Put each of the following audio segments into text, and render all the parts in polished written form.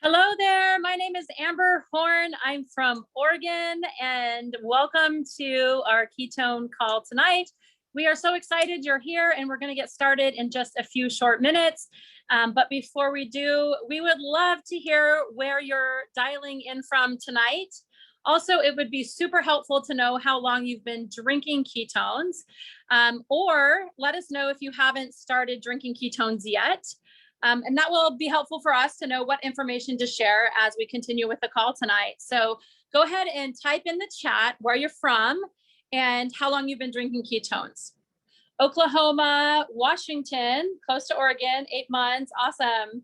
Hello there. My name is Amber Horn. I'm from Oregon, and welcome to our ketone call tonight. We are so excited you're here, and we're going to get started in just a few short minutes. But before we do, we would love to hear where you're dialing in from tonight. Also, it would be super helpful to know how long you've been drinking ketones, or let us know if you haven't started drinking ketones yet. And that will be helpful for us to know what information to share as we continue with the call tonight. So go ahead and type in the chat where you're from and how long you've been drinking ketones. Oklahoma, Washington, close to Oregon, 8 months. Awesome.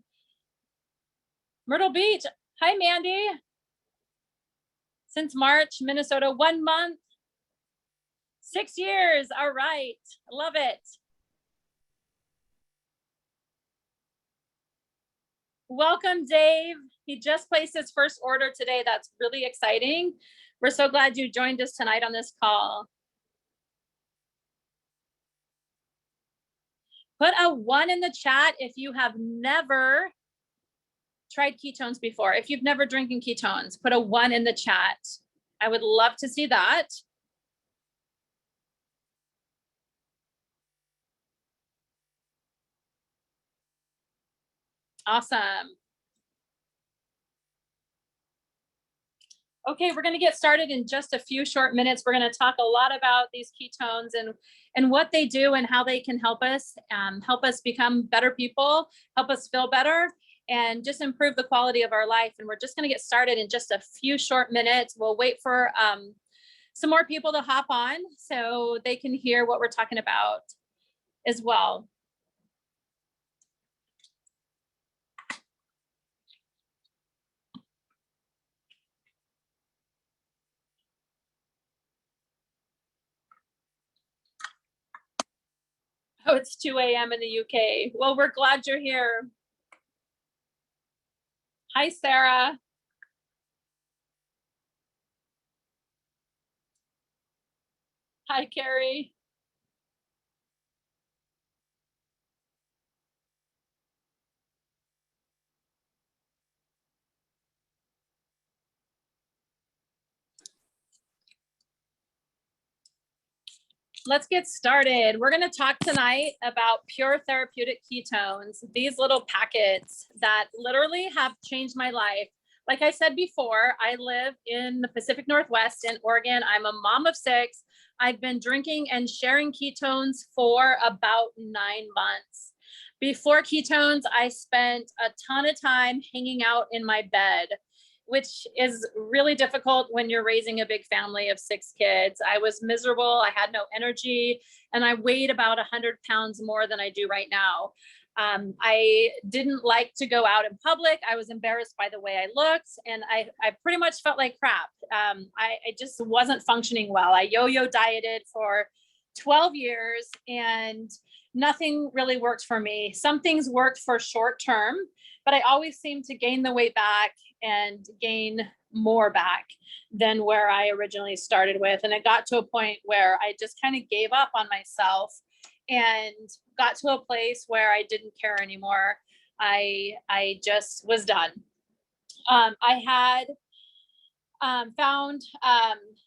Myrtle Beach. Hi, Mandy. Since March, Minnesota, 1 month. 6 years. All right. Love it. Welcome, Dave. He just placed his first order today. That's really exciting. We're so glad you joined us tonight on this call. Put a 1 in the chat if you have never tried ketones before. If you've never drinking ketones, put a 1 in the chat. I would love to see that. Awesome. Okay, we're going to get started in just a few short minutes. We're going to talk a lot about these ketones and what they do and how they can help us become better people, help us feel better, and just improve the quality of our life. And we're just going to get started in just a few short minutes. We'll wait for some more people to hop on so they can hear what we're talking about as well. Oh, it's 2 a.m. in the UK. Well, we're glad you're here. Hi, Sarah. Hi, Carrie. Let's get started. We're going to talk tonight about pure therapeutic ketones, these little packets that literally have changed my life. Like I said before, I live in the Pacific Northwest in Oregon. I'm a mom of 6. I've been drinking and sharing ketones for about 9 months. Before ketones, I spent a ton of time hanging out in my bed, which is really difficult when you're raising a big family of 6 kids. I was miserable. I had no energy, and I weighed about 100 pounds more than I do right now. I didn't like to go out in public. I was embarrassed by the way I looked, and I pretty much felt like crap. I just wasn't functioning well. I yo-yo dieted for 12 years, and nothing really worked for me. Some things worked for short term, but I always seemed to gain the weight back and gain more back than where I originally started with. And it got to a point where I just kind of gave up on myself and got to a place where I didn't care anymore. I just was done. I had found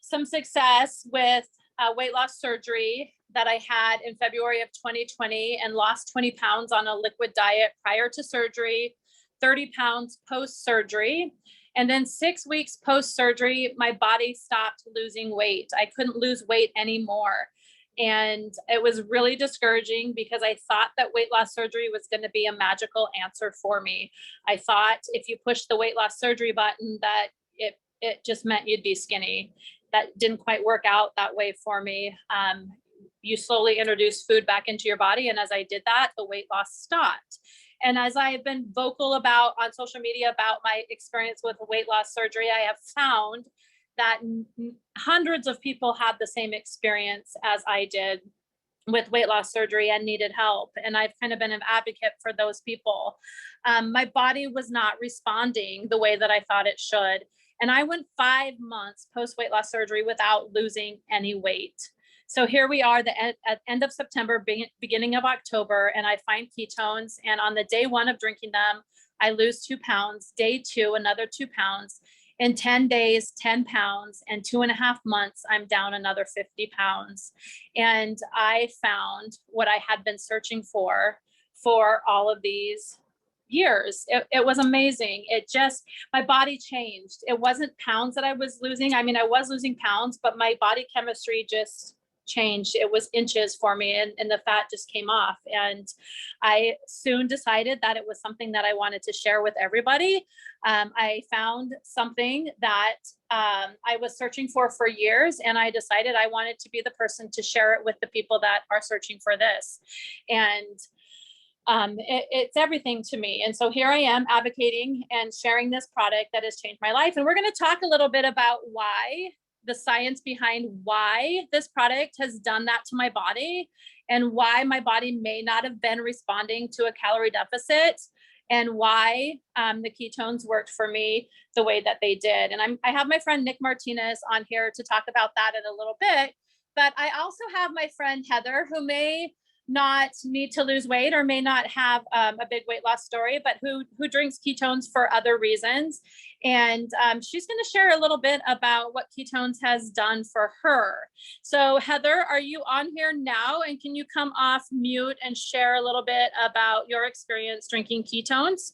some success with weight loss surgery that I had in February of 2020 and lost 20 pounds on a liquid diet prior to surgery, 30 pounds post-surgery. And then 6 weeks post-surgery, my body stopped losing weight. I couldn't lose weight anymore. And it was really discouraging because I thought that weight loss surgery was going to be a magical answer for me. I thought if you push the weight loss surgery button that it just meant you'd be skinny. That didn't quite work out that way for me. You slowly introduce food back into your body. And as I did that, the weight loss stopped. And as I've been vocal about on social media about my experience with weight loss surgery, I have found that hundreds of people had the same experience as I did with weight loss surgery and needed help. And I've kind of been an advocate for those people. My body was not responding the way that I thought it should. And I went 5 months post weight loss surgery without losing any weight. So here we are, at end of September, beginning of October, and I find ketones. And on the day 1 of drinking them, I lose 2 pounds. Day 2, another 2 pounds. In 10 days, 10 pounds, and 2.5 months, I'm down another 50 pounds. And I found what I had been searching for all of these years. It was amazing. My body changed. It wasn't pounds that I was losing. I mean, I was losing pounds, but my body chemistry just changed. It was inches for me, and the fat just came off. And I soon decided that it was something that I wanted to share with everybody. I found something that I was searching for years, and I decided I wanted to be the person to share it with the people that are searching for this. And it's everything to me. And so here I am advocating and sharing this product that has changed my life. And we're going to talk a little bit about the science behind why this product has done that to my body, and why my body may not have been responding to a calorie deficit, and why the ketones worked for me the way that they did. And I have my friend Nick Martinez on here to talk about that in a little bit. But I also have my friend Heather, who may not need to lose weight or may not have a big weight loss story, but who drinks ketones for other reasons. And she's going to share a little bit about what ketones has done for her. So Heather, are you on here now? And can you come off mute and share a little bit about your experience drinking ketones?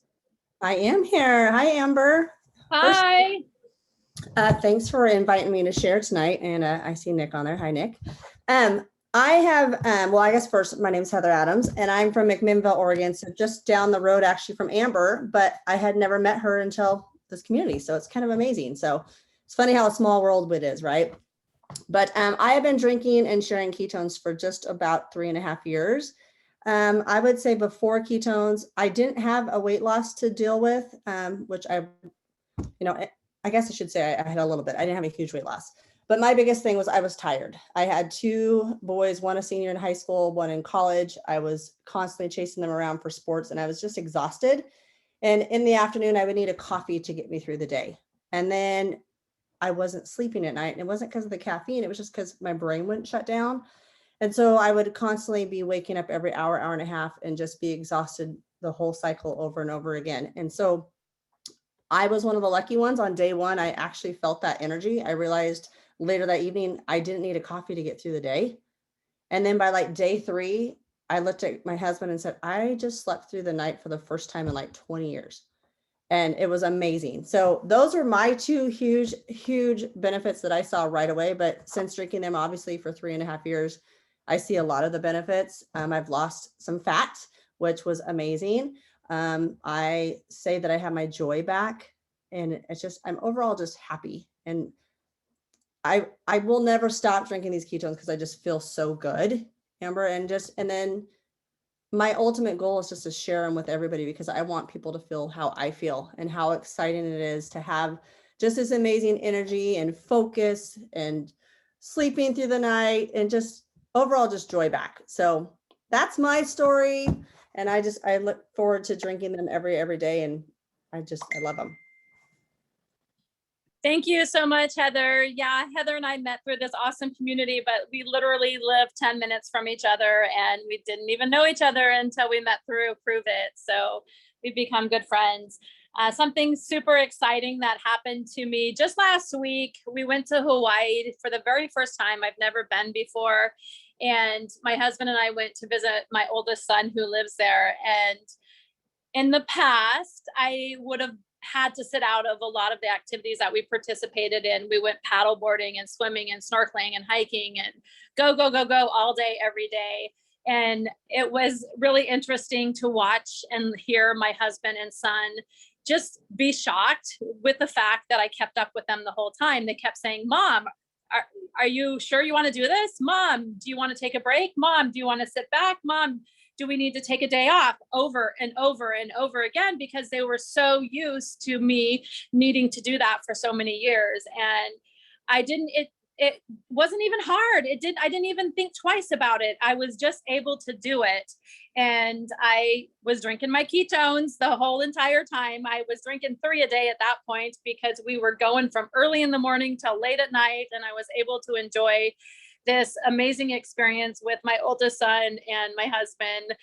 I am here. Hi, Amber. Hi. Thanks for inviting me to share tonight. And I see Nick on there. Hi, Nick. I have, I guess first, my name is Heather Adams, and I'm from McMinnville, Oregon. So just down the road actually from Amber, but I had never met her until this community. So it's kind of amazing. So it's funny how a small world it is, right? But I have been drinking and sharing ketones for just about 3.5 years. I would say before ketones, I didn't have a weight loss to deal with, which I guess I should say I had a little bit. I didn't have a huge weight loss. But my biggest thing was I was tired. I had 2 boys, one a senior in high school, one in college. I was constantly chasing them around for sports, and I was just exhausted. And in the afternoon, I would need a coffee to get me through the day. And then I wasn't sleeping at night. And it wasn't because of the caffeine. It was just because my brain wouldn't shut down. And so I would constantly be waking up every hour, hour and a half, and just be exhausted the whole cycle over and over again. And so I was one of the lucky ones. On day 1, I actually felt that energy. I realized later that evening, I didn't need a coffee to get through the day. And then by like day 3, I looked at my husband and said, I just slept through the night for the first time in like 20 years. And it was amazing. So those are my 2 huge, huge benefits that I saw right away. But since drinking them, obviously for 3.5 years, I see a lot of the benefits. I've lost some fat, which was amazing. I say that I have my joy back, and it's just, I'm overall just happy. And I will never stop drinking these ketones because I just feel so good, Amber. And then my ultimate goal is just to share them with everybody, because I want people to feel how I feel and how exciting it is to have just this amazing energy and focus and sleeping through the night and just overall just joy back. So that's my story. And I look forward to drinking them every day. And I love them. Thank you so much, Heather. Yeah, Heather and I met through this awesome community, but we literally live 10 minutes from each other, and we didn't even know each other until we met through Pruvit. So we've become good friends. Something super exciting that happened to me just last week. We went to Hawaii for the very first time. I've never been before. And my husband and I went to visit my oldest son who lives there. And in the past, I would have had to sit out of a lot of the activities that we participated in. We went paddle boarding and swimming and snorkeling and hiking and go all day, every day. And it was really interesting to watch and hear my husband and son just be shocked with the fact that I kept up with them the whole time. They kept saying, Mom, are you sure you want to do this? Mom, do you want to take a break? Mom, do you want to sit back? Mom, do we need to take a day off? Over and over and over again, because they were so used to me needing to do that for so many years. And it wasn't even hard. I didn't even think twice about it. I was just able to do it. And I was drinking my ketones the whole entire time. I was drinking 3 a day at that point, because we were going from early in the morning till late at night. And I was able to enjoy this amazing experience with my oldest son and my husband,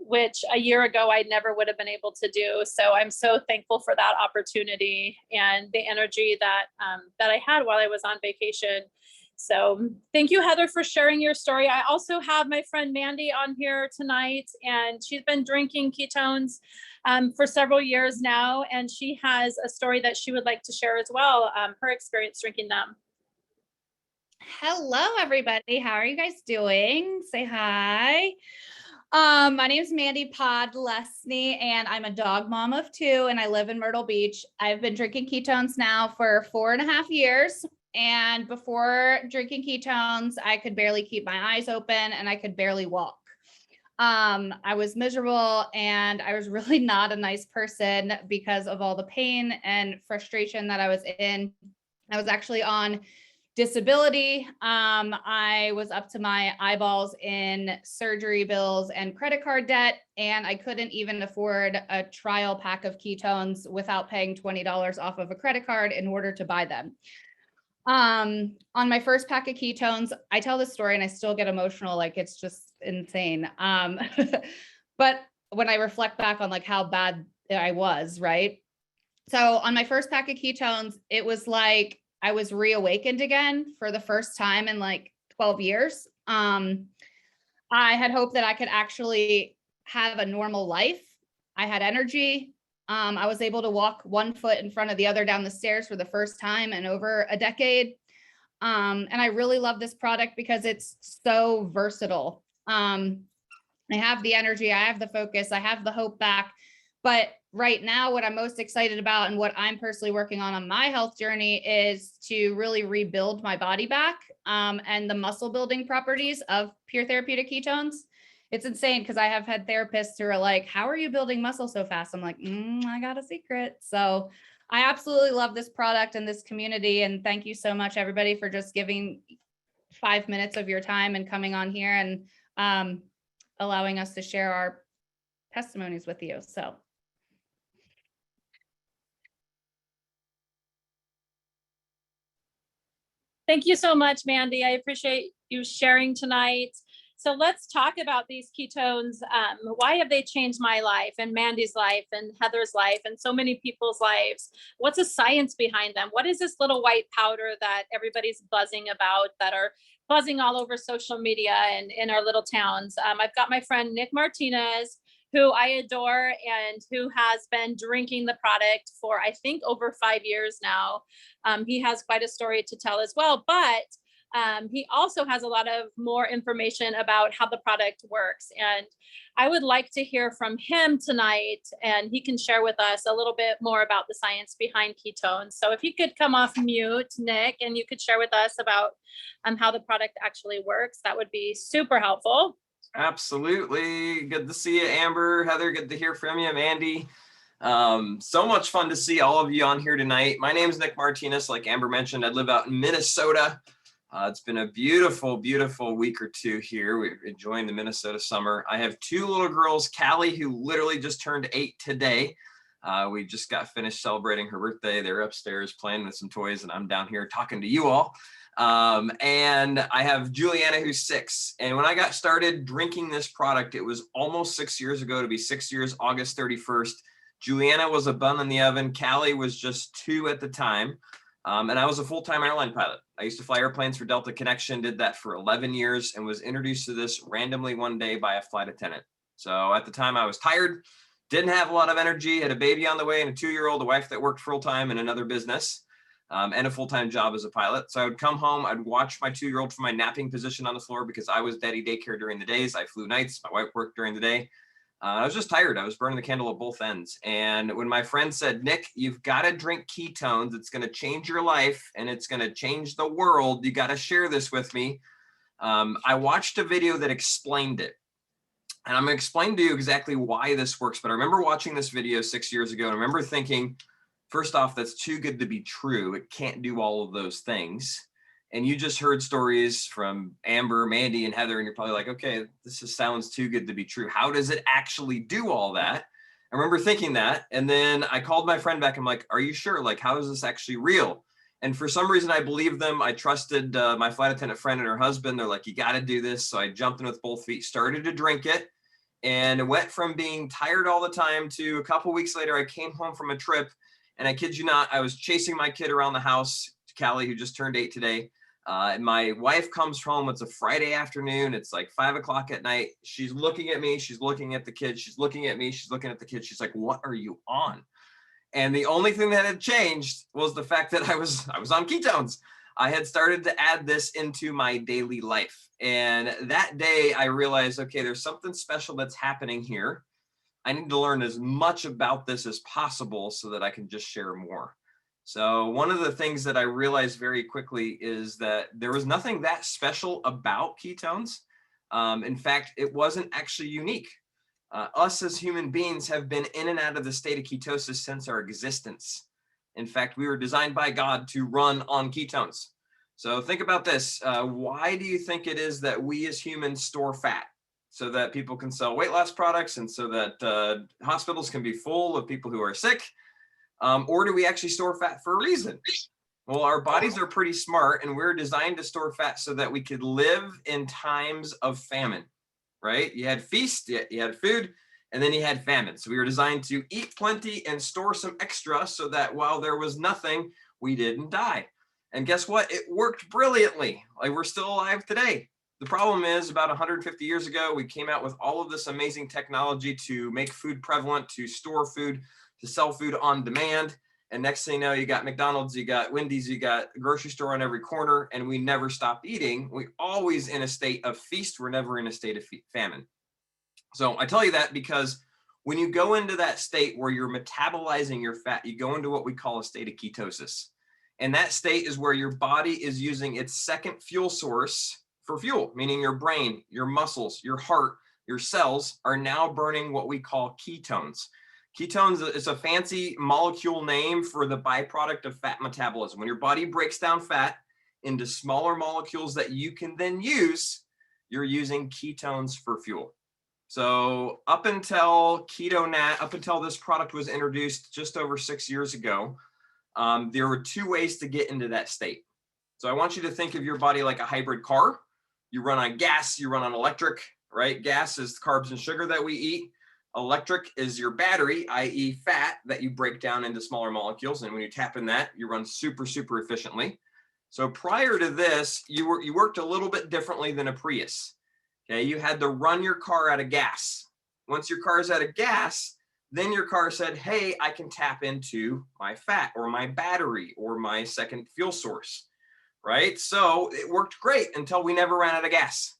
which a year ago I never would have been able to do. So I'm so thankful for that opportunity and the energy that that I had while I was on vacation. So thank you, Heather, for sharing your story. I also have my friend Mandy on here tonight, and she's been drinking ketones for several years now, and she has a story that she would like to share as well, her experience drinking them. Hello, everybody. How are you guys doing? Say hi. My name is Mandy Podlesny, and I'm a dog mom of 2, and I live in Myrtle Beach. I've been drinking ketones now for 4.5 years. And before drinking ketones, I could barely keep my eyes open and I could barely walk. I was miserable and I was really not a nice person because of all the pain and frustration that I was in. I was actually on disability. I was up to my eyeballs in surgery bills and credit card debt, and I couldn't even afford a trial pack of ketones without paying $20 off of a credit card in order to buy them. On my first pack of ketones, I tell this story and I still get emotional. Like, it's just insane. But when I reflect back on like how bad I was, right? So on my first pack of ketones, it was like I was reawakened again for the first time in like 12 years. I had hoped that I could actually have a normal life. I had energy. I was able to walk one foot in front of the other down the stairs for the first time in over a decade. And I really love this product because it's so versatile. I have the energy, I have the focus, I have the hope back. But right now, what I'm most excited about and what I'm personally working on my health journey is to really rebuild my body back, and the muscle building properties of pure therapeutic ketones. It's insane because I have had therapists who are like, how are you building muscle so fast? I'm like, I got a secret. So I absolutely love this product and this community. And thank you so much, everybody, for just giving 5 minutes of your time and coming on here and allowing us to share our testimonies with you. So. Thank you so much, Mandy. I appreciate you sharing tonight. So let's talk about these ketones. Why have they changed my life and Mandy's life and Heather's life and so many people's lives? What's the science behind them? What is this little white powder that everybody's buzzing about, that are buzzing all over social media and in our little towns? I've got my friend Nick Martinez, who I adore and who has been drinking the product for, I think, over 5 years now. He has quite a story to tell as well, but he also has a lot of more information about how the product works. And I would like to hear from him tonight, and he can share with us a little bit more about the science behind ketones. So if you could come off mute, Nick, and you could share with us about how the product actually works, that would be super helpful. Absolutely. Good to see you, Amber. Heather, good to hear from you. Mandy. So much fun to see all of you on here tonight. My name is Nick Martinez. Like Amber mentioned, I live out in Minnesota. It's been a beautiful, beautiful week or two here. We're enjoying the Minnesota summer. I have 2 little girls, Callie, who literally just turned 8 today. We just got finished celebrating her birthday. They're upstairs playing with some toys, and I'm down here talking to you all. And I have Juliana, who's 6. And when I got started drinking this product, it was almost 6 years ago, to be 6 years, August 31st. Juliana was a bun in the oven. Callie was just 2 at the time. And I was a full-time airline pilot. I used to fly airplanes for Delta Connection, did that for 11 years, and was introduced to this randomly one day by a flight attendant. So at the time I was tired, didn't have a lot of energy, had a baby on the way and a 2-year-old, a wife that worked full-time in another business, and a full-time job as a pilot. So I would come home, I'd watch my 2-year-old from my napping position on the floor because I was daddy daycare during the days. I flew nights, my wife worked during the day. I was just tired. I was burning the candle at both ends. And when my friend said, Nick, you've got to drink ketones, it's going to change your life and it's going to change the world. You got to share this with me. I watched a video that explained it. And I'm going to explain to you exactly why this works. But I remember watching this video 6 years ago and I remember thinking, first off, that's too good to be true. It can't do all of those things. And you just heard stories from Amber, Mandy, and Heather, and you're probably like, okay, this just sounds too good to be true. How does it actually do all that? I remember thinking that. And then I called my friend back. I'm like, are you sure? Like, how is this actually real? And for some reason, I believed them. I trusted my flight attendant friend and her husband. They're like, you got to do this. So I jumped in with both feet, started to drink it. And it went from being tired all the time to a couple weeks later, I came home from a trip, and I kid you not, I was chasing my kid around the house, Callie, who just turned 8 today. And my wife comes home. It's a Friday afternoon. It's like 5 o'clock at night. She's looking at me. She's looking at the kids. She's looking at me. She's looking at the kids. She's like, "What are you on?" And the only thing that had changed was the fact that I was on ketones. I had started to add this into my daily life. And that day I realized, okay, there's something special that's happening here. I need to learn as much about this as possible so that I can just share more. So one of the things that I realized very quickly is that there was nothing that special about ketones. In fact, it wasn't actually unique. Us as human beings have been in and out of the state of ketosis since our existence. In fact, we were designed by God to run on ketones. So think about this. Why do you think it is that we as humans store fat? So that people can sell weight loss products and so that hospitals can be full of people who are sick? Or do we actually store fat for a reason? Well, our bodies are pretty smart, and we're designed to store fat so that we could live in times of famine, right? You had feast, you had food, and then you had famine. So we were designed to eat plenty and store some extra so that while there was nothing, we didn't die. And guess what? It worked brilliantly. Like, we're still alive today. The problem is about 150 years ago, we came out with all of this amazing technology to make food prevalent, to store food, to sell food on demand. And next thing you know, you got McDonald's, you got Wendy's, you got a grocery store on every corner, and we never stopped eating. We're always in a state of feast. We're never in a state of famine. So I tell you that because when you go into that state where you're metabolizing your fat, you go into what we call a state of ketosis. And that state is where your body is using its second fuel source for fuel, meaning your brain, your muscles, your heart, your cells are now burning what we call ketones. Ketones is a fancy molecule name for the byproduct of fat metabolism. When your body breaks down fat into smaller molecules that you can then use, you're using ketones for fuel. So up until Keto Dad, up until this product was introduced just over 6 years ago, there were 2 ways to get into that state. So I want you to think of your body like a hybrid car. You run on gas, you run on electric, right? Gas is carbs and sugar that we eat. Electric is your battery, i.e. fat that you break down into smaller molecules. And when you tap in that, you run super, super efficiently. So prior to this, you worked a little bit differently than a Prius. Okay, you had to run your car out of gas. Once your car is out of gas, then your car said, hey, I can tap into my fat or my battery or my second fuel source, right? So it worked great until we never ran out of gas.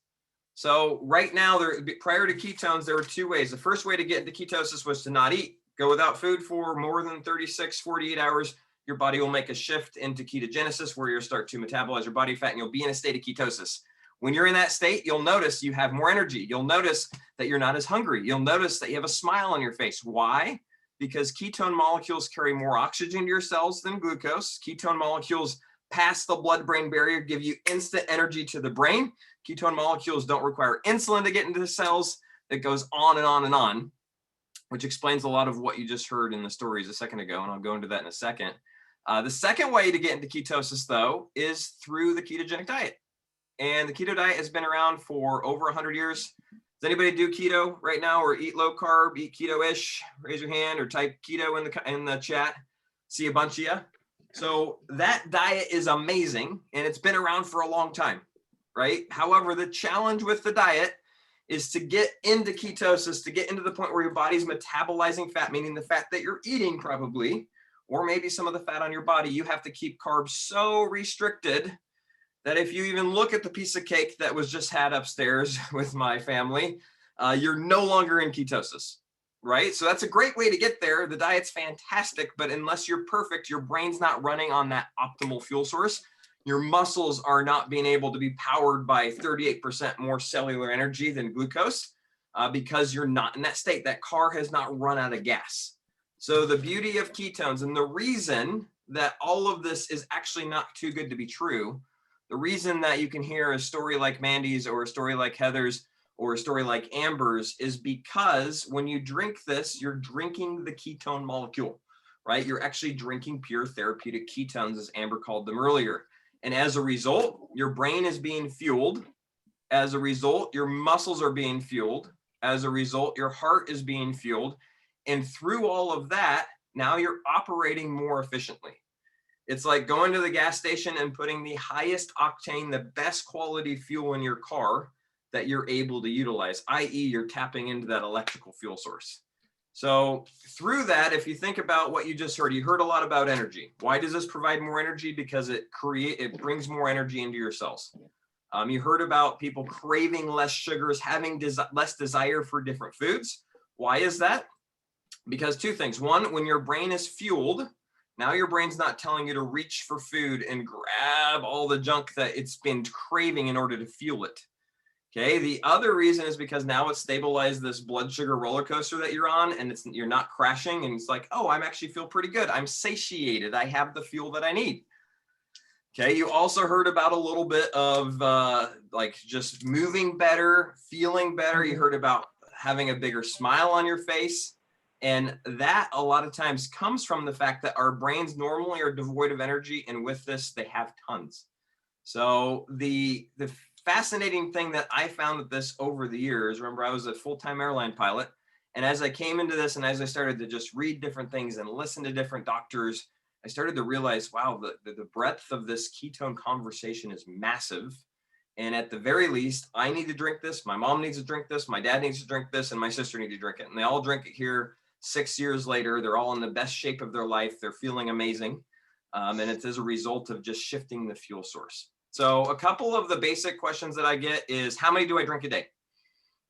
So right now, prior to ketones, there were 2 ways. The first way to get into ketosis was to not eat, go without food for more than 36, 48 hours. Your body will make a shift into ketogenesis where you'll start to metabolize your body fat and you'll be in a state of ketosis. When you're in that state, you'll notice you have more energy. You'll notice that you're not as hungry. You'll notice that you have a smile on your face. Why? Because ketone molecules carry more oxygen to your cells than glucose. Ketone molecules pass the blood-brain barrier, give you instant energy to the brain. Ketone molecules don't require insulin to get into the cells. It goes on and on and on, which explains a lot of what you just heard in the stories a second ago, and I'll go into that in a second. The second way to get into ketosis, though, is through the ketogenic diet. And the keto diet has been around for over 100 years. Does anybody do keto right now or eat low carb, eat keto-ish? Raise your hand or type keto in the chat. See a bunch of you. So that diet is amazing, and it's been around for a long time, right? However, the challenge with the diet is to get into ketosis, to get into the point where your body's metabolizing fat, meaning the fat that you're eating probably, or maybe some of the fat on your body. You have to keep carbs so restricted that if you even look at the piece of cake that was just had upstairs with my family, you're no longer in ketosis, right? So that's a great way to get there. The diet's fantastic, but unless you're perfect, your brain's not running on that optimal fuel source. Your muscles are not being able to be powered by 38% more cellular energy than glucose because you're not in that state. That car has not run out of gas. So the beauty of ketones, and the reason that all of this is actually not too good to be true, the reason that you can hear a story like Mandy's or a story like Heather's or a story like Amber's is because when you drink this, you're drinking the ketone molecule, right? You're actually drinking pure therapeutic ketones, as Amber called them earlier. And as a result, your brain is being fueled. As a result, your muscles are being fueled. As a result, your heart is being fueled. And through all of that, now you're operating more efficiently. It's like going to the gas station and putting the highest octane, the best quality fuel in your car that you're able to utilize, i.e. you're tapping into that electrical fuel source. So through that, if you think about what you just heard, you heard a lot about energy. Why does this provide more energy? Because it brings more energy into your cells. You heard about people craving less sugars, having less desire for different foods. Why is that? Because two things. One, when your brain is fueled, now your brain's not telling you to reach for food and grab all the junk that it's been craving in order to fuel it. Okay. The other reason is because now it's stabilized this blood sugar roller coaster that you're on, and you're not crashing. And it's like, oh, I'm actually feel pretty good. I'm satiated. I have the fuel that I need. Okay. You also heard about a little bit of like just moving better, feeling better. You heard about having a bigger smile on your face. And that a lot of times comes from the fact that our brains normally are devoid of energy. And with this, they have tons. So the fascinating thing that I found with this over the years, remember, I was a full-time airline pilot. And as I came into this and as I started to just read different things and listen to different doctors, I started to realize, wow, the breadth of this ketone conversation is massive. And at the very least, I need to drink this. My mom needs to drink this. My dad needs to drink this. And my sister needs to drink it. And they all drink it here 6 years later. They're all in the best shape of their life. They're feeling amazing. And it's as a result of just shifting the fuel source. So a couple of the basic questions that I get is, how many do I drink a day?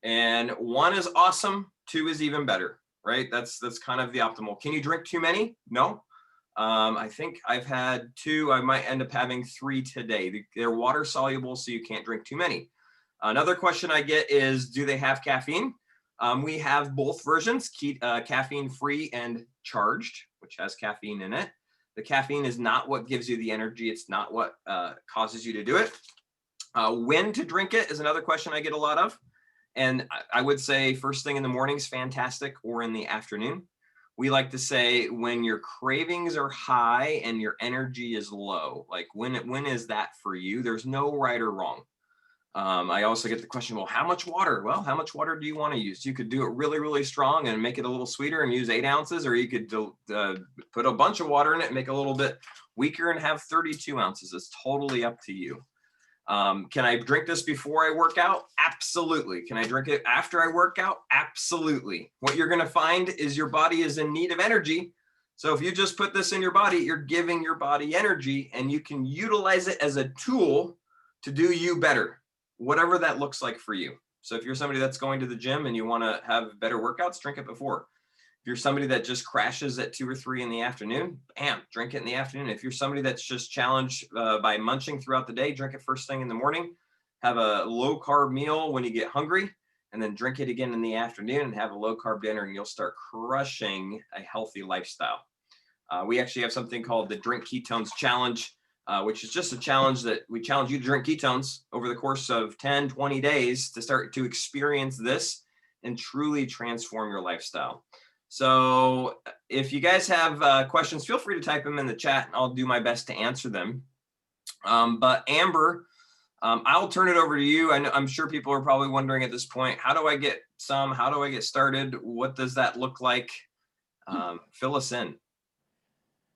And 1 is awesome. 2 is even better, right? That's kind of the optimal. Can you drink too many? No. I think I've had 2. I might end up having 3 today. They're water soluble, so you can't drink too many. Another question I get is, do they have caffeine? We have both versions, caffeine free and charged, which has caffeine in it. The caffeine is not what gives you the energy. It's not what causes you to do it. When to drink it is another question I get a lot of. And I would say first thing in the morning is fantastic, or in the afternoon. We like to say when your cravings are high and your energy is low, like when is that for you? There's no right or wrong. I also get the question, well, how much water? Well, how much water do you want to use? You could do it really, really strong and make it a little sweeter and use 8 ounces, or you could put a bunch of water in it and make it a little bit weaker and have 32 ounces. It's totally up to you. Can I drink this before I work out? Absolutely. Can I drink it after I work out? Absolutely. What you're going to find is your body is in need of energy. So if you just put this in your body, you're giving your body energy, and you can utilize it as a tool to do you better, whatever that looks like for you. So if you're somebody that's going to the gym and you want to have better workouts, drink it before. If you're somebody that just crashes at 2 or 3 in the afternoon, bam, drink it in the afternoon. If you're somebody that's just challenged by munching throughout the day, drink it first thing in the morning. Have a low carb meal when you get hungry, and then drink it again in the afternoon and have a low carb dinner, and you'll start crushing a healthy lifestyle. We actually have something called the Drink Ketones Challenge, which is just a challenge that we challenge you to drink ketones over the course of 10, 20 days to start to experience this and truly transform your lifestyle. So if you guys have questions, feel free to type them in the chat and I'll do my best to answer them. But Amber, I'll turn it over to you. I'm sure people are probably wondering at this point, how do I get some? How do I get started? What does that look like? Fill us in.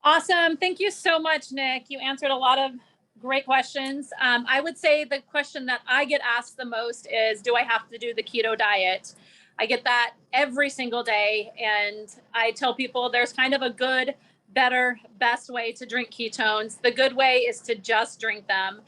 Awesome. Thank you so much, Nick. You answered a lot of great questions. I would say the question that I get asked the most is, do I have to do the keto diet? I get that every single day. And I tell people there's kind of a good, better, best way to drink ketones. The good way is to just drink them.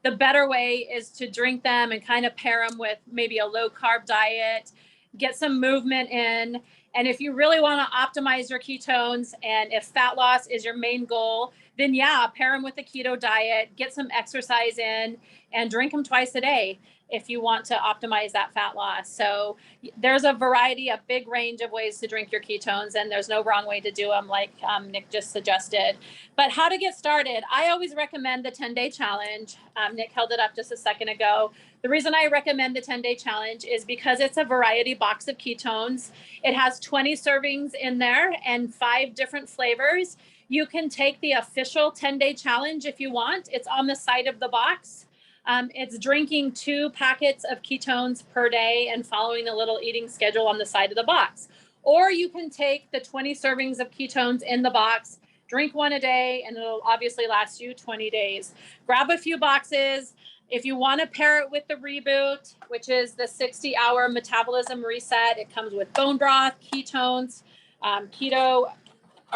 The better way is to drink them and kind of pair them with maybe a low carb diet, get some movement in. And if you really want to optimize your ketones, and if fat loss is your main goal, then yeah, pair them with a keto diet, get some exercise in, and drink them twice a day if you want to optimize that fat loss. So there's a variety, a big range of ways to drink your ketones, and there's no wrong way to do them, like Nick just suggested. But how to get started? I always recommend the 10-day challenge. Nick held it up just a second ago. The reason I recommend the 10-day challenge is because it's a variety box of ketones. It has 20 servings in there and 5 different flavors. You can take the official 10-day challenge if you want. It's on the side of the box. It's drinking 2 packets of ketones per day and following a little eating schedule on the side of the box. Or you can take the 20 servings of ketones in the box, drink 1 a day, and it'll obviously last you 20 days. Grab a few boxes. If you want to pair it with the Reboot, which is the 60-hour metabolism reset, it comes with bone broth, ketones, keto,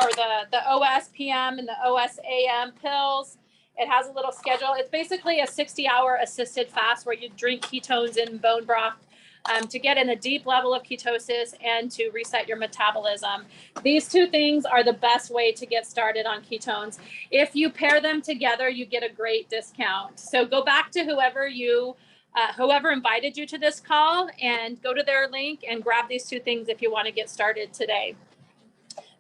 or the OSPM and the OSAM pills. It has a little schedule. It's basically a 60-hour assisted fast where you drink ketones in bone broth to get in a deep level of ketosis and to reset your metabolism. These 2 things are the best way to get started on ketones. If you pair them together, you get a great discount. So go back to whoever invited you to this call and go to their link and grab these 2 things if you want to get started today.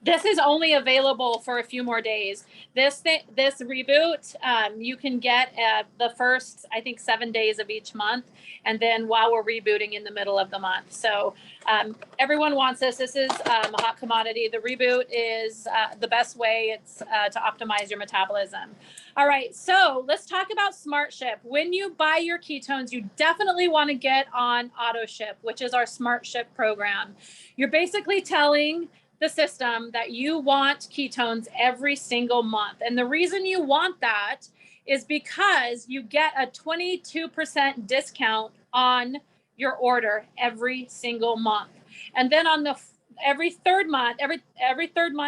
This is only available for a few more days. This Reboot, you can get the first, I think, 7 days of each month, and then while we're rebooting in the middle of the month. So everyone wants this. This is a hot commodity. The Reboot is the best way. It's to optimize your metabolism. All right, so let's talk about Smart Ship. When you buy your ketones, you definitely want to get on Auto Ship, which is our Smart Ship program. You're basically telling the system that you want ketones every single month. And the reason you want that is because you get a 22% discount on your order every single month. And then on every third month,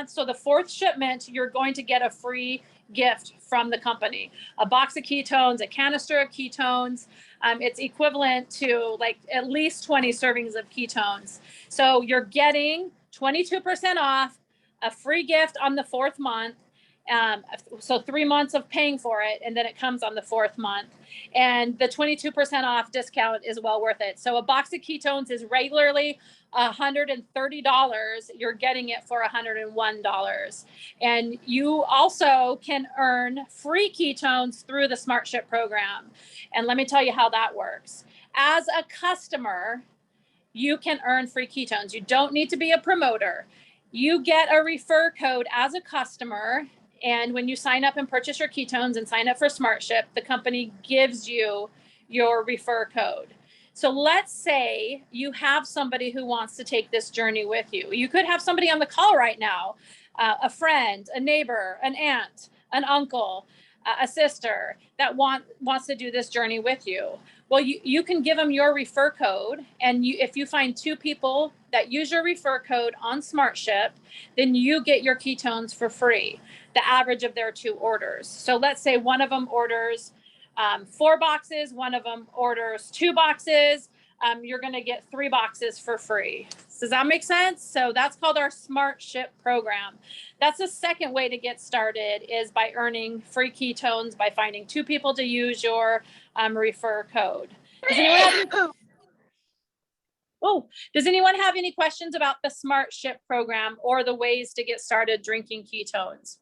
so the 4th shipment, you're going to get a free gift from the company, a box of ketones, a canister of ketones. It's equivalent to like at least 20 servings of ketones. So you're getting 22% off, a free gift on the 4th month. So 3 months of paying for it, and then it comes on the 4th month. And the 22% off discount is well worth it. So a box of ketones is regularly $130. You're getting it for $101. And you also can earn free ketones through the Smart Ship program. And let me tell you how that works. As a customer, you can earn free ketones. You don't need to be a promoter. You get a refer code as a customer. And when you sign up and purchase your ketones and sign up for Smart Ship, the company gives you your refer code. So let's say you have somebody who wants to take this journey with you. You could have somebody on the call right now, a friend, a neighbor, an aunt, an uncle, a sister that wants to do this journey with you. Well, you can give them your refer code, and if you find 2 people that use your refer code on Smart Ship, then you get your ketones for free, the average of their 2 orders. So let's say one of them orders 4 boxes, one of them orders 2 boxes. You're going to get 3 boxes for free. Does that make sense? So that's called our Smart Ship program. That's the second way to get started, is by earning free ketones by finding 2 people to use your refer code. Does anyone have any questions about the Smart Ship program or the ways to get started drinking ketones?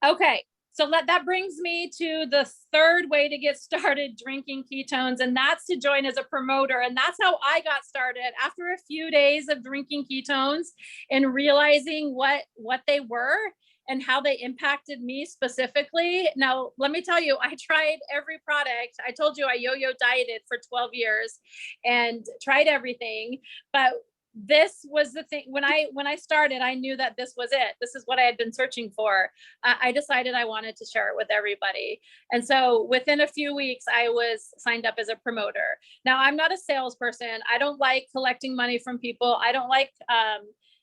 Okay. So that brings me to the third way to get started drinking ketones, and that's to join as a promoter. And that's how I got started. After a few days of drinking ketones and realizing what they were and how they impacted me specifically. Now, let me tell you, I tried every product. I told you I yo-yo dieted for 12 years and tried everything, but this was the thing. When I started, I knew that this was it. This is what I had been searching for. I decided I wanted to share it with everybody. And so within a few weeks, I was signed up as a promoter. Now, I'm not a salesperson. I don't like collecting money from people. I don't like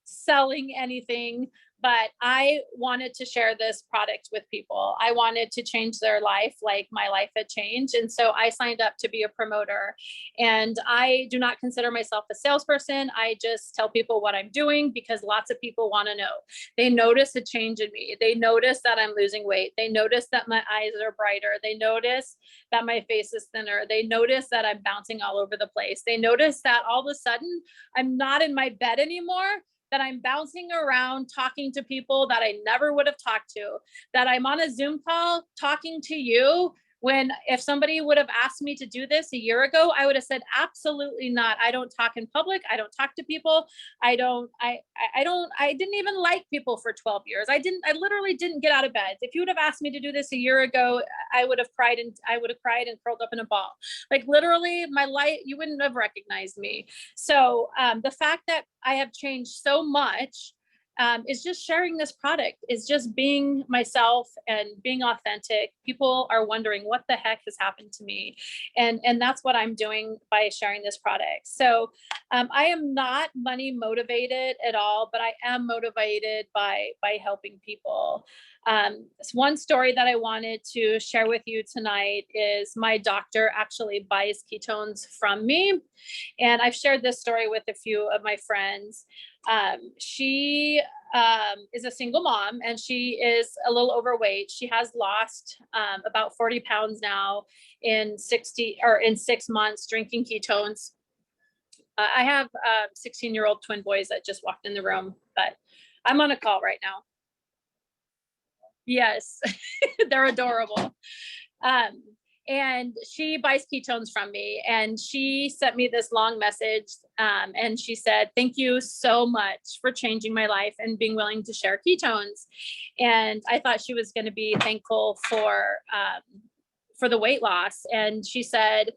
selling anything, but I wanted to share this product with people. I wanted to change their life like my life had changed. And so I signed up to be a promoter. And I do not consider myself a salesperson. I just tell people what I'm doing because lots of people want to know. They notice a change in me. They notice that I'm losing weight. They notice that my eyes are brighter. They notice that my face is thinner. They notice that I'm bouncing all over the place. They notice that all of a sudden I'm not in my bed anymore, that I'm bouncing around talking to people that I never would have talked to, that I'm on a Zoom call talking to you When if somebody would have asked me to do this a year ago, I would have said, absolutely not. I don't talk in public. I don't talk to people. I didn't even like people for 12 years. I literally didn't get out of bed. If you would have asked me to do this a year ago, I would have cried and curled up in a ball. Like literally my life, you wouldn't have recognized me. So the fact that I have changed so much is just sharing this product, is just being myself and being authentic. People are wondering what the heck has happened to me. And that's what I'm doing by sharing this product. So I am not money motivated at all, but I am motivated by helping people. One story that I wanted to share with you tonight is my doctor actually buys ketones from me. And I've shared this story with a few of my friends. She is a single mom and she is a little overweight. She has lost about 40 pounds now in 6 months drinking ketones. I have 16-year-old twin boys that just walked in the room, but I'm on a call right now. Yes, they're adorable. And she buys ketones from me, and she sent me this long message. And she said, thank you so much for changing my life and being willing to share ketones. And I thought she was going to be thankful for the weight loss. And she said,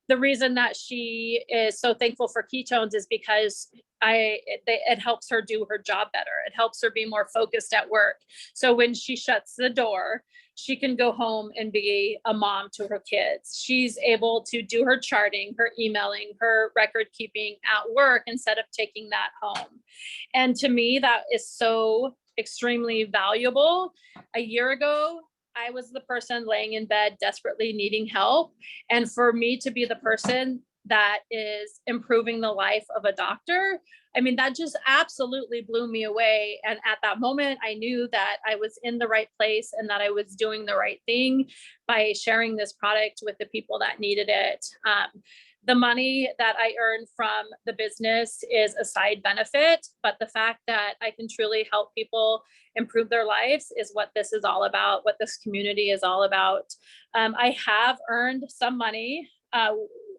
the reason that she is so thankful for ketones is because it helps her do her job better. It helps her be more focused at work. So when she shuts the door, she can go home and be a mom to her kids. She's able to do her charting, her emailing, her record keeping at work instead of taking that home. And to me, that is so extremely valuable. A year ago, I was the person laying in bed desperately needing help. And for me to be the person that is improving the life of a doctor, I mean, that just absolutely blew me away. And at that moment, I knew that I was in the right place and that I was doing the right thing by sharing this product with the people that needed it. The money that I earn from the business is a side benefit, but the fact that I can truly help people improve their lives is what this is all about, what this community is all about. I have earned some money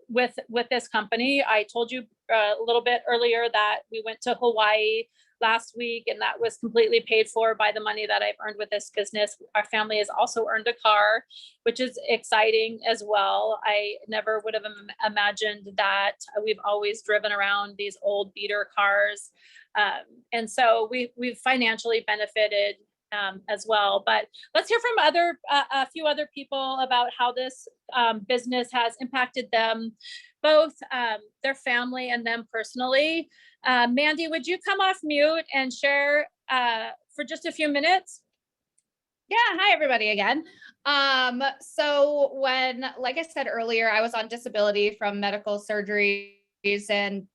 with this company. I told you a little bit earlier that we went to Hawaii last week, and that was completely paid for by the money that I've earned with this business. Our family has also earned a car, which is exciting as well. I never would have imagined that. We've always driven around these old beater cars. And so we've financially benefited as well. But let's hear from a few other people about how this business has impacted them, both their family and them personally. Mandy, would you come off mute and share for just a few minutes? Yeah. Hi, everybody again. So when, like I said earlier, I was on disability from medical surgeries and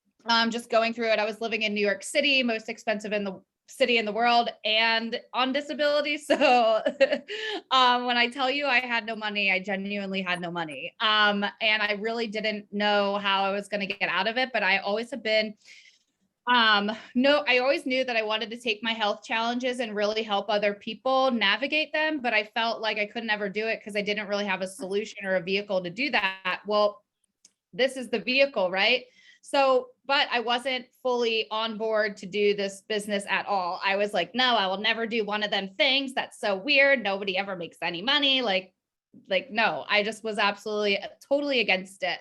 just going through it. I was living in New York City, most expensive in the city in the world, and on disability. So when I tell you I had no money, I genuinely had no money. And I really didn't know how I was going to get out of it, but I always have been I always knew that I wanted to take my health challenges and really help other people navigate them, but I felt like I could never do it because I didn't really have a solution or a vehicle to do that. Well, this is the vehicle, right? So, but I wasn't fully on board to do this business at all. I was like, no, I will never do one of them things. That's so weird. Nobody ever makes any money. Like, no, I just was absolutely totally against it.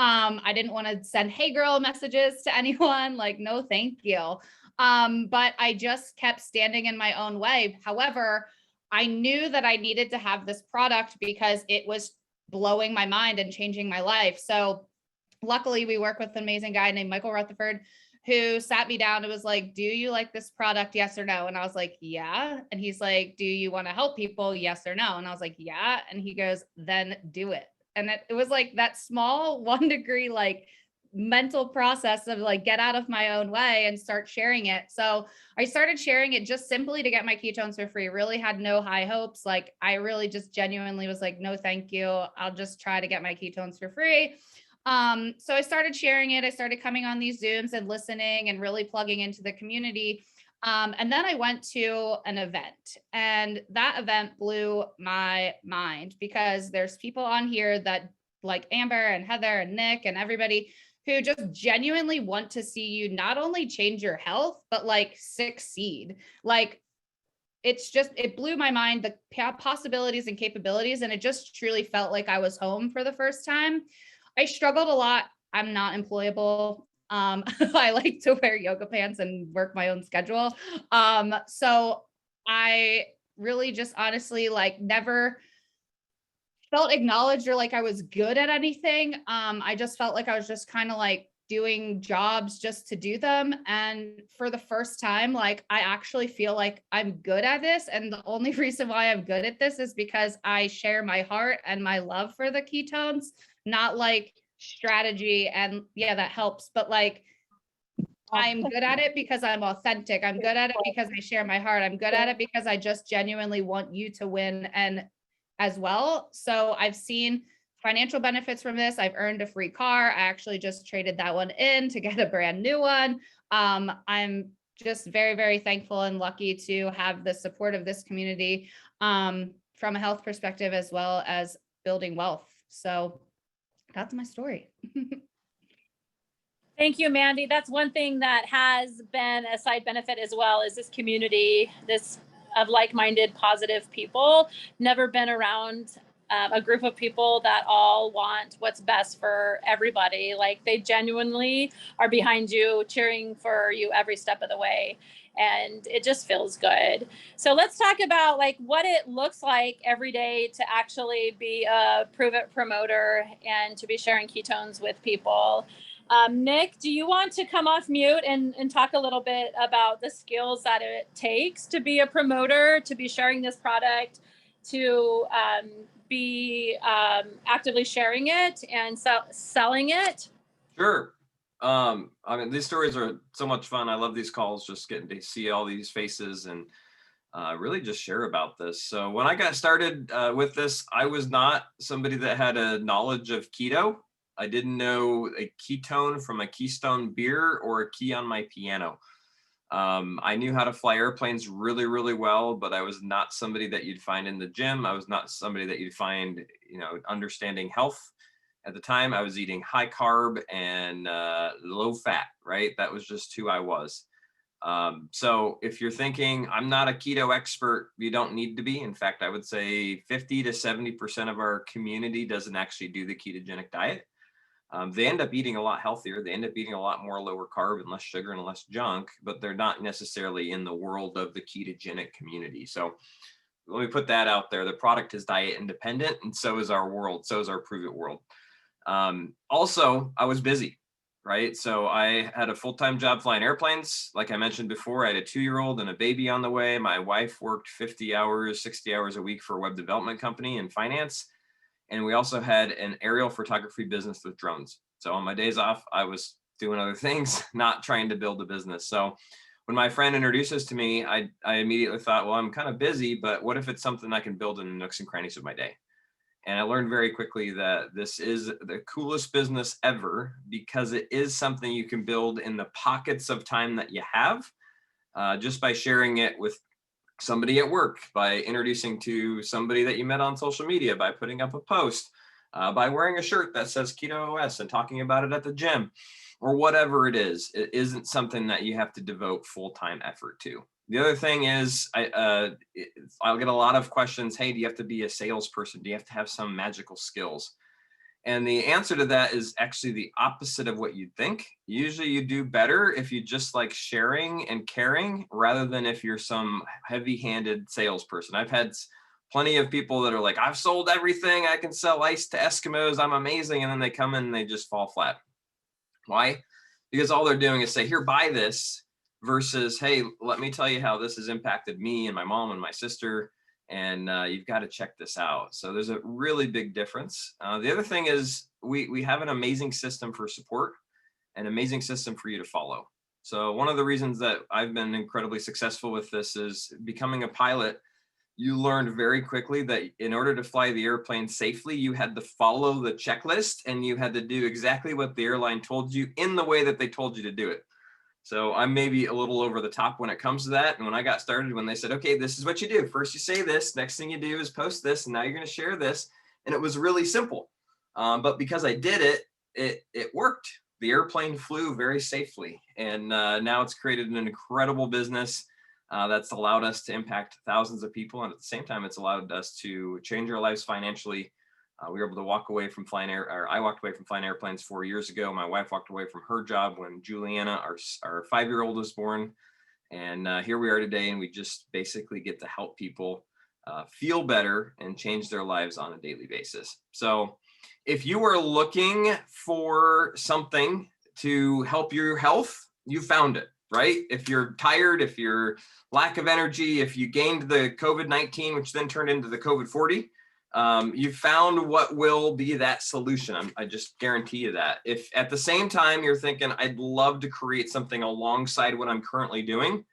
I didn't want to send hey girl messages to anyone, like, no, thank you. But I just kept standing in my own way. However, I knew that I needed to have this product because it was blowing my mind and changing my life. So luckily we work with an amazing guy named Michael Rutherford, who sat me down and was like, do you like this product? Yes or no? And I was like, yeah. And he's like, do you want to help people? Yes or no? And I was like, yeah. And he goes, then do it. And it was like that small 1 degree, like mental process of like, get out of my own way and start sharing it. So I started sharing it just simply to get my ketones for free. Really had no high hopes. Like I really just genuinely was like, no, thank you. I'll just try to get my ketones for free. So I started sharing it. I started coming on these Zooms and listening and really plugging into the community. And then I went to an event, and that event blew my mind because there's people on here that like Amber and Heather and Nick and everybody who just genuinely want to see you not only change your health, but like succeed. Like it blew my mind, the possibilities and capabilities. And it just truly felt like I was home for the first time. I struggled a lot. I'm not employable. I like to wear yoga pants and work my own schedule. So I really just honestly like never felt acknowledged or like I was good at anything. I just felt like I was just kind of like doing jobs just to do them. And for the first time, like I actually feel like I'm good at this. And the only reason why I'm good at this is because I share my heart and my love for the ketones, not like strategy. And yeah, that helps. But like, I'm good at it because I'm authentic. I'm good at it because I share my heart. I'm good at it because I just genuinely want you to win and as well. So I've seen financial benefits from this. I've earned a free car. I actually just traded that one in to get a brand new one. I'm just very, very thankful and lucky to have the support of this community from a health perspective, as well as building wealth. So that's my story. Thank you, Mandy. That's one thing that has been a side benefit as well, is this community, this of like-minded, positive people. Never been around a group of people that all want what's best for everybody. Like they genuinely are behind you, cheering for you every step of the way. And it just feels good. So let's talk about like what it looks like every day to actually be a Pruvit promoter and to be sharing ketones with people. Nick, do you want to come off mute and talk a little bit about the skills that it takes to be a promoter, to be sharing this product, to be actively sharing it and selling it? Sure. I mean, these stories are so much fun. I love these calls, just getting to see all these faces and really just share about this. So when I got started with this, I was not somebody that had a knowledge of keto. I didn't know a ketone from a Keystone beer or a key on my piano. I knew how to fly airplanes really, really well, but I was not somebody that you'd find in the gym. I was not somebody that you'd find, understanding health. At the time, I was eating high carb and low fat, right? That was just who I was. So if you're thinking, I'm not a keto expert, you don't need to be. In fact, I would say 50 to 70% of our community doesn't actually do the ketogenic diet. They end up eating a lot healthier. They end up eating a lot more lower carb and less sugar and less junk, but they're not necessarily in the world of the ketogenic community. So let me put that out there. The product is diet independent, and so is our world. So is our Pruvit world. Also, I was busy, right? So I had a full-time job flying airplanes. Like I mentioned before, I had a 2-year-old and a baby on the way. My wife worked 50 hours, 60 hours a week for a web development company in finance. And we also had an aerial photography business with drones. So on my days off, I was doing other things, not trying to build a business. So when my friend introduced this to me, I immediately thought, well, I'm kind of busy, but what if it's something I can build in the nooks and crannies of my day? And I learned very quickly that this is the coolest business ever because it is something you can build in the pockets of time that you have, just by sharing it with somebody at work, by introducing to somebody that you met on social media, by putting up a post, by wearing a shirt that says Keto OS and talking about it at the gym, or whatever it is. It isn't something that you have to devote full-time effort to. The other thing is, I'll get a lot of questions. Hey, do you have to be a salesperson? Do you have to have some magical skills? And the answer to that is actually the opposite of what you'd think. Usually you do better if you just like sharing and caring rather than if you're some heavy-handed salesperson. I've had plenty of people that are like, I've sold everything. I can sell ice to Eskimos. I'm amazing. And then they come in and they just fall flat. Why? Because all they're doing is say, here, buy this, versus, hey, let me tell you how this has impacted me and my mom and my sister. And you've got to check this out. So there's a really big difference. The other thing is we have an amazing system for support, an amazing system for you to follow. So one of the reasons that I've been incredibly successful with this is becoming a pilot. You learned very quickly that in order to fly the airplane safely, you had to follow the checklist and you had to do exactly what the airline told you in the way that they told you to do it. So I'm maybe a little over the top when it comes to that. And when I got started, when they said, okay, this is what you do. First you say this, next thing you do is post this, and now you're going to share this. And it was really simple. But because I did it, it worked. The airplane flew very safely. And now it's created an incredible business that's allowed us to impact thousands of people. And at the same time, it's allowed us to change our lives financially. We were able to walk away from I walked away from flying airplanes 4 years ago. My wife walked away from her job when Juliana, our 5-year-old, was born. And here we are today, and we just basically get to help people feel better and change their lives on a daily basis. So if you are looking for something to help your health, you found it, right? If you're tired, if you're lack of energy, if you gained the COVID-19, which then turned into the COVID-40, you found what will be that solution. I just guarantee you that. If at the same time you're thinking, I'd love to create something alongside what I'm currently doing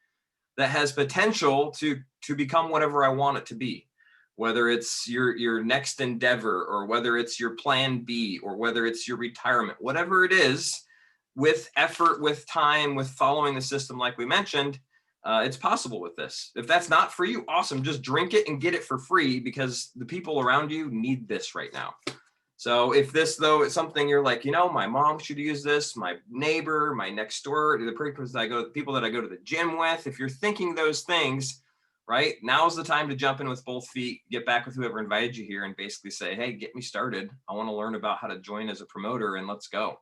that has potential to become whatever I want it to be, whether it's your next endeavor, or whether it's your plan B, or whether it's your retirement, whatever it is, with effort, with time, with following the system like we mentioned, it's possible with this. If that's not for you, awesome. Just drink it and get it for free, because the people around you need this right now. So if this, though, is something you're like, my mom should use this, my neighbor, my next door, the people that I go to the gym with, if you're thinking those things, right, now's the time to jump in with both feet, get back with whoever invited you here, and basically say, hey, get me started. I want to learn about how to join as a promoter, and let's go.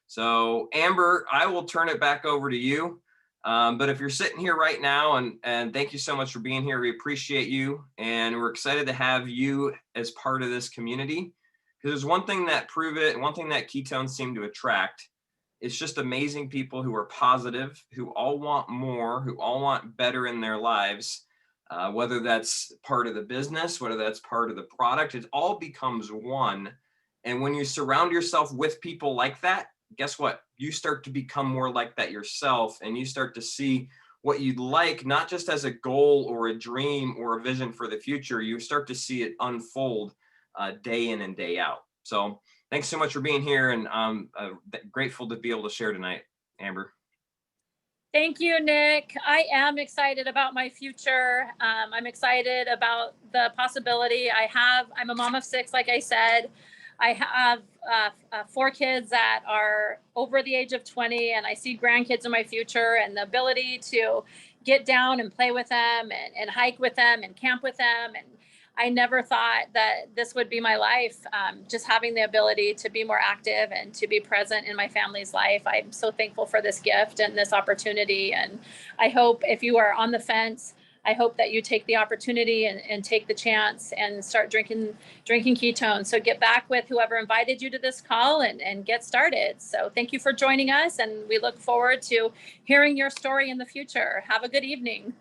So Amber, I will turn it back over to you. But if you're sitting here right now, and thank you so much for being here. We appreciate you, and we're excited to have you as part of this community. Because there's one thing that Pruvit and one thing that Ketones seem to attract. It's just amazing people who are positive, who all want more, who all want better in their lives, whether that's part of the business, whether that's part of the product, it all becomes one. And when you surround yourself with people like that, guess what? You start to become more like that yourself, and you start to see what you'd like, not just as a goal or a dream or a vision for the future. You start to see it unfold day in and day out. So thanks so much for being here, and I'm grateful to be able to share tonight, Amber. Thank you, Nick. I am excited about my future. I'm excited about the possibility. I'm a mom of 6, like I said. I have 4 kids that are over the age of 20, and I see grandkids in my future, and the ability to get down and play with them and hike with them and camp with them. And I never thought that this would be my life, just having the ability to be more active and to be present in my family's life. I'm so thankful for this gift and this opportunity. And I hope if you are on the fence, I hope that you take the opportunity and take the chance and start drinking ketones. So get back with whoever invited you to this call and get started. So thank you for joining us, and we look forward to hearing your story in the future. Have a good evening.